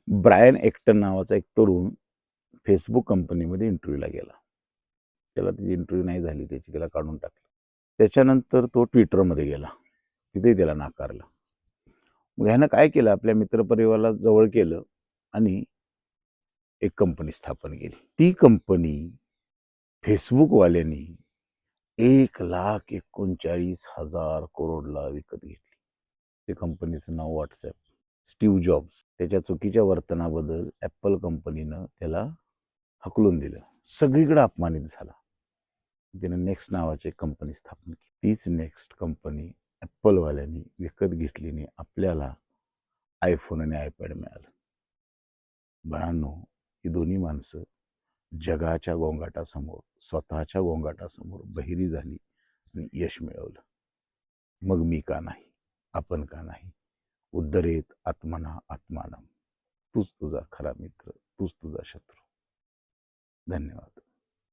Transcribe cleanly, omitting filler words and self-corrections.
Brian Acton नावाचा एक तरुण फेसबुक कंपनीमध्ये इंटरव्ह्यूला गेला. त्याला त्याची इंटरव्ह्यू नाही झाली, त्याला काढून टाकलं. त्याच्यानंतर तो ट्विटरमध्ये गेला. तिथेही त्याला नाकारलं. मग ह्यानं काय केलं, आपल्या मित्रपरिवाराला जवळ केलं आणि एक कंपनी स्थापन केली. ती कंपनी फेसबुकवाल्यांनी 1,39,000 करोडला विकत घेतली. त्या कंपनीचं नाव व्हॉट्सॲप. स्टीव्ह जॉब्स त्याच्या चुकीच्या वर्तनाबद्दल ॲपल कंपनीनं त्याला हकलून दिलं. सगळीकडे अपमानित झाला. त्यानं नेक्स्ट नावाची कंपनी स्थापन केली. तीच नेक्स्ट कंपनी ॲपलवाल्यांनी विकत घेतली आणि आपल्याला आयफोन आणि आयपॅड मिळालं. बाळांनो, ही दोन्ही माणसं जगाच्या गोंगाटासमोर, स्वतःच्या गोंगाटासमोर बहिरी झाली आणि यश मिळवलं. मग मी का नाही, आपण का नाही? उद्धरेत आत्मना आत्मानम. तूच तुझा खरा मित्र, तूच तुझा शत्रू. धन्यवाद.